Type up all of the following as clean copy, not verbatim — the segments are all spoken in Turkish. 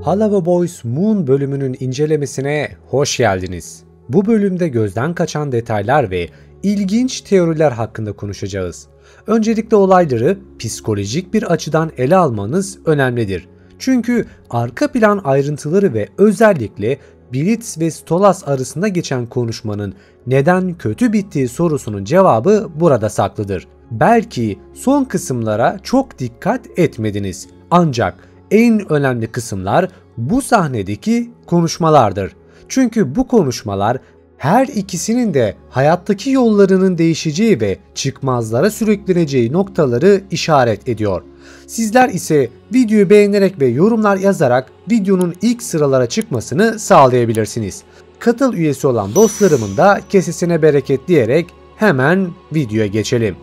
Hello Boys Moon bölümünün incelemesine hoş geldiniz. Bu bölümde gözden kaçan detaylar ve ilginç teoriler hakkında konuşacağız. Öncelikle olayları psikolojik bir açıdan ele almanız önemlidir. Çünkü arka plan ayrıntıları ve özellikle Blitz ve Stolas arasında geçen konuşmanın neden kötü bittiği sorusunun cevabı burada saklıdır. Belki son kısımlara çok dikkat etmediniz. Ancak en önemli kısımlar bu sahnedeki konuşmalardır. Çünkü bu konuşmalar her ikisinin de hayattaki yollarının değişeceği ve çıkmazlara sürükleneceği noktaları işaret ediyor. Sizler ise videoyu beğenerek ve yorumlar yazarak videonun ilk sıralara çıkmasını sağlayabilirsiniz. Katıl üyesi olan dostlarımın da kesesine bereket diyerek hemen videoya geçelim.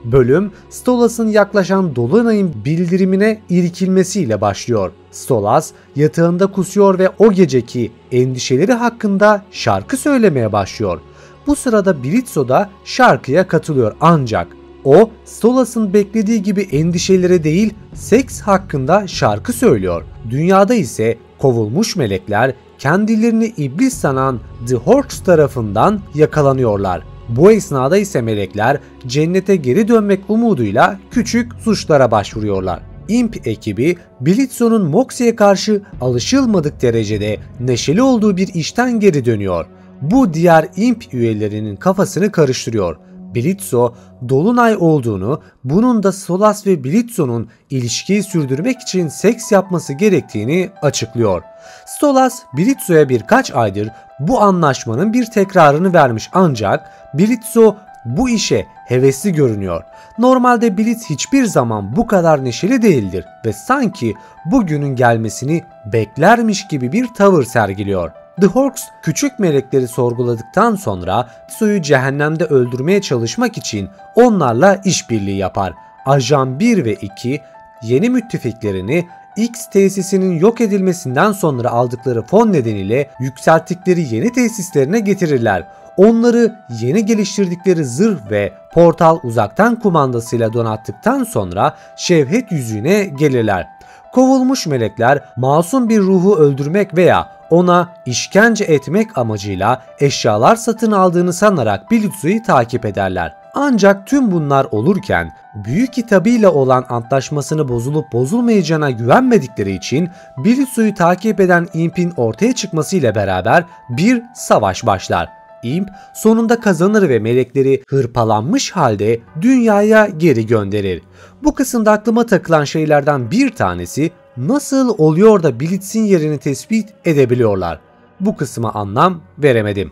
Bölüm, Stolas'ın yaklaşan dolunayın bildirimine irkilmesiyle başlıyor. Stolas yatağında kusuyor ve o geceki endişeleri hakkında şarkı söylemeye başlıyor. Bu sırada Blitzo da şarkıya katılıyor ancak o Stolas'ın beklediği gibi endişelere değil seks hakkında şarkı söylüyor. Dünyada ise kovulmuş melekler kendilerini iblis sanan The Horks tarafından yakalanıyorlar. Bu esnada ise melekler cennete geri dönmek umuduyla küçük suçlara başvuruyorlar. Imp ekibi Blitzo'nun Moxie'ye karşı alışılmadık derecede neşeli olduğu bir işten geri dönüyor. Bu diğer Imp üyelerinin kafasını karıştırıyor. Blitzo dolunay olduğunu, bunun da Stolas ve Blitzo'nun ilişkiyi sürdürmek için seks yapması gerektiğini açıklıyor. Stolas Blitzo'ya birkaç aydır bu anlaşmanın bir tekrarını vermiş ancak Blitzo bu işe hevesli görünüyor. Normalde Blitz hiçbir zaman bu kadar neşeli değildir ve sanki bugünün gelmesini beklermiş gibi bir tavır sergiliyor. The Horks küçük melekleri sorguladıktan sonra Blitzo'yu cehennemde öldürmeye çalışmak için onlarla işbirliği yapar. Ajan 1 ve 2 yeni müttefiklerini X tesisinin yok edilmesinden sonra aldıkları fon nedeniyle yükselttikleri yeni tesislerine getirirler. Onları yeni geliştirdikleri zırh ve portal uzaktan kumandasıyla donattıktan sonra şevhet yüzüğüne gelirler. Kovulmuş melekler masum bir ruhu öldürmek veya ona işkence etmek amacıyla eşyalar satın aldığını sanarak Blitzo'yu takip ederler. Ancak tüm bunlar olurken büyük kitabıyla olan antlaşmasını bozulup bozulmayacağına güvenmedikleri için Blitzo'yu takip eden Imp'in ortaya çıkmasıyla beraber bir savaş başlar. Imp sonunda kazanır ve melekleri hırpalanmış halde dünyaya geri gönderir. Bu kısımda aklıma takılan şeylerden bir tanesi nasıl oluyor da Blitz'in yerini tespit edebiliyorlar? Bu kısma anlam veremedim.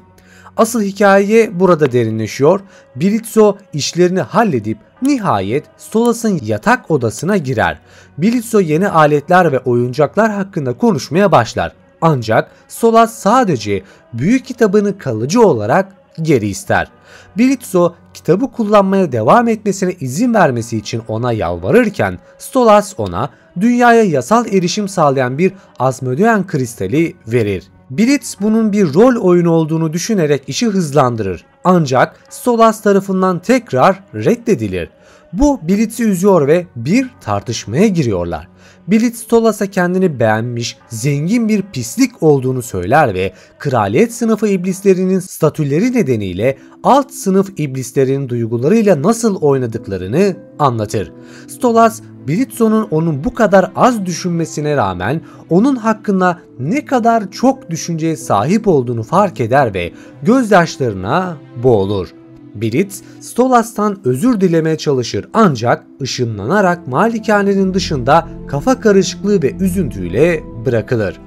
Asıl hikaye burada derinleşiyor. Blitzo işlerini halledip nihayet Stolas'ın yatak odasına girer. Blitzo yeni aletler ve oyuncaklar hakkında konuşmaya başlar. Ancak Stolas sadece büyük kitabını kalıcı olarak geri ister. Blitzo kitabı kullanmaya devam etmesine izin vermesi için ona yalvarırken Stolas ona dünyaya yasal erişim sağlayan bir Asmodean kristali verir. Blitz bunun bir rol oyunu olduğunu düşünerek işi hızlandırır. Ancak Stolas tarafından tekrar reddedilir. Bu Blitz'i üzüyor ve bir tartışmaya giriyorlar. Blitz Stolas'a kendini beğenmiş, zengin bir pislik olduğunu söyler ve kraliyet sınıfı iblislerinin statüleri nedeniyle alt sınıf iblislerin duygularıyla nasıl oynadıklarını anlatır. Stolas, Blitzo'nun onun bu kadar az düşünmesine rağmen onun hakkında ne kadar çok düşünceye sahip olduğunu fark eder ve gözyaşlarına boğulur. Blitz, Stolas'tan özür dilemeye çalışır ancak ışınlanarak malikanenin dışında kafa karışıklığı ve üzüntüyle bırakılır.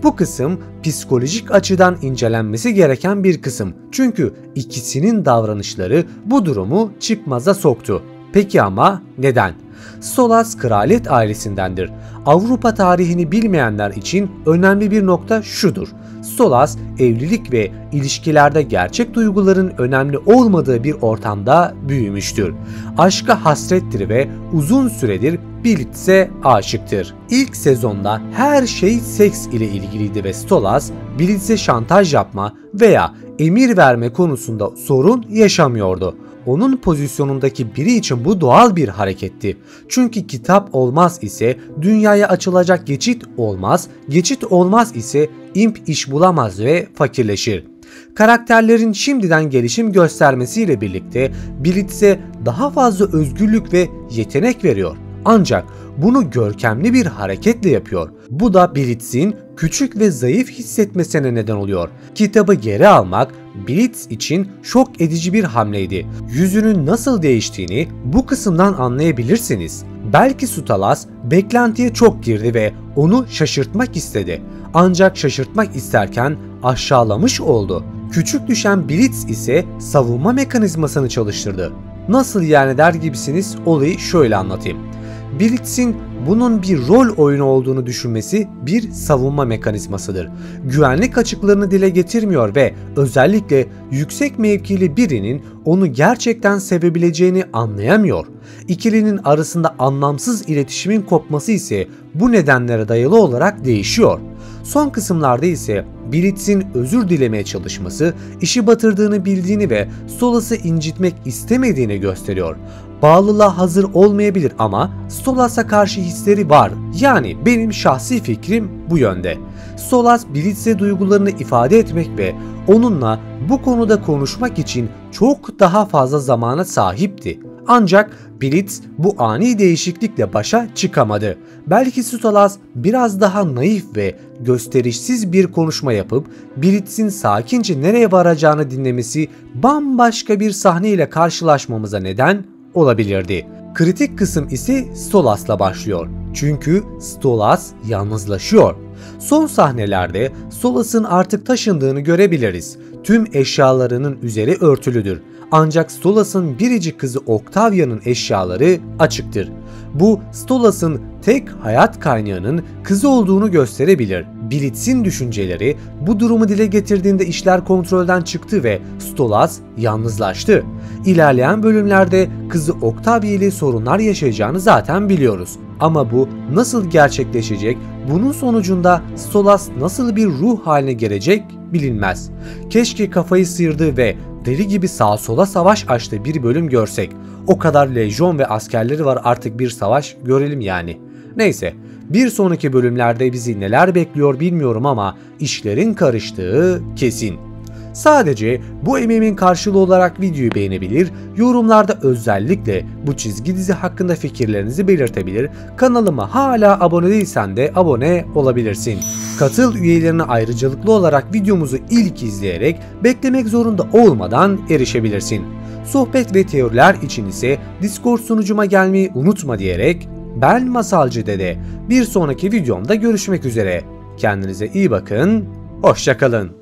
Bu kısım psikolojik açıdan incelenmesi gereken bir kısım çünkü ikisinin davranışları bu durumu çıkmaza soktu. Peki ama neden? Stolas kraliyet ailesindendir. Avrupa tarihini bilmeyenler için önemli bir nokta şudur. Stolas evlilik ve ilişkilerde gerçek duyguların önemli olmadığı bir ortamda büyümüştür. Aşka hasrettir ve uzun süredir Blitz'e aşıktır. İlk sezonda her şey seks ile ilgiliydi ve Stolas Blitz'e şantaj yapma veya emir verme konusunda sorun yaşamıyordu. onun pozisyonundaki biri için bu doğal bir hareketti. Çünkü kitap olmaz ise dünyaya açılacak geçit olmaz, geçit olmaz ise imp iş bulamaz ve fakirleşir. Karakterlerin şimdiden gelişim göstermesiyle birlikte Blitz'e daha fazla özgürlük ve yetenek veriyor. Ancak bunu görkemli bir hareketle yapıyor. Bu da Blitz'in küçük ve zayıf hissetmesine neden oluyor. Kitabı geri almak Blitz için şok edici bir hamleydi. Yüzünün nasıl değiştiğini bu kısımdan anlayabilirsiniz. Belki Sutalas beklentiye çok girdi ve onu şaşırtmak istedi. Ancak şaşırtmak isterken aşağılamış oldu. Küçük düşen Blitz ise savunma mekanizmasını çalıştırdı. Nasıl yani der gibisiniz, olayı şöyle anlatayım. Blitz'in bunun bir rol oyunu olduğunu düşünmesi bir savunma mekanizmasıdır. Güvenlik açıklarını dile getirmiyor ve özellikle yüksek mevkili birinin onu gerçekten sevebileceğini anlayamıyor. İkilinin arasında anlamsız iletişimin kopması ise bu nedenlere dayalı olarak değişiyor. Son kısımlarda ise Blitz'in özür dilemeye çalışması, işi batırdığını bildiğini ve Stolas'ı incitmek istemediğini gösteriyor. Bağlılığa hazır olmayabilir ama Stolas'a karşı hisleri var. Yani benim şahsi fikrim bu yönde. Stolas Blitz'e duygularını ifade etmek ve onunla bu konuda konuşmak için çok daha fazla zamana sahipti. Ancak Blitz bu ani değişiklikle başa çıkamadı. Belki Stolas biraz daha naif ve gösterişsiz bir konuşma yapıp Blitz'in sakince nereye varacağını dinlemesi bambaşka bir sahneyle karşılaşmamıza neden olabilirdi. Kritik kısım ise Stolas'la başlıyor. Çünkü Stolas yalnızlaşıyor. Son sahnelerde Stolas'ın artık taşındığını görebiliriz. Tüm eşyalarının üzeri örtülüdür. Ancak Stolas'ın biricik kızı Octavia'nın eşyaları açıktır. Bu Stolas'ın tek hayat kaynağının kızı olduğunu gösterebilir. Blitz'in düşünceleri bu durumu dile getirdiğinde işler kontrolden çıktı ve Stolas yalnızlaştı. İlerleyen bölümlerde kızı Octavia ile sorunlar yaşayacağını zaten biliyoruz. Ama bu nasıl gerçekleşecek, bunun sonucunda Stolas nasıl bir ruh haline gelecek bilinmez. Keşke kafayı sıyırdığı ve deli gibi sağa sola savaş açtığı bir bölüm görsek. O kadar lejyon ve askerleri var, artık bir savaş görelim yani. Neyse, bir sonraki bölümlerde bizi neler bekliyor bilmiyorum ama işlerin karıştığı kesin. Sadece bu emeğimin karşılığı olarak videoyu beğenebilir, yorumlarda özellikle bu çizgi dizi hakkında fikirlerinizi belirtebilir, kanalıma hala abone değilsen de abone olabilirsin. Katıl üyelerine ayrıcalıklı olarak videomuzu ilk izleyerek beklemek zorunda olmadan erişebilirsin. Sohbet ve teoriler için ise Discord sunucuma gelmeyi unutma diyerek ben Masalcı Dede. Bir sonraki videomda görüşmek üzere. Kendinize iyi bakın, hoşça kalın.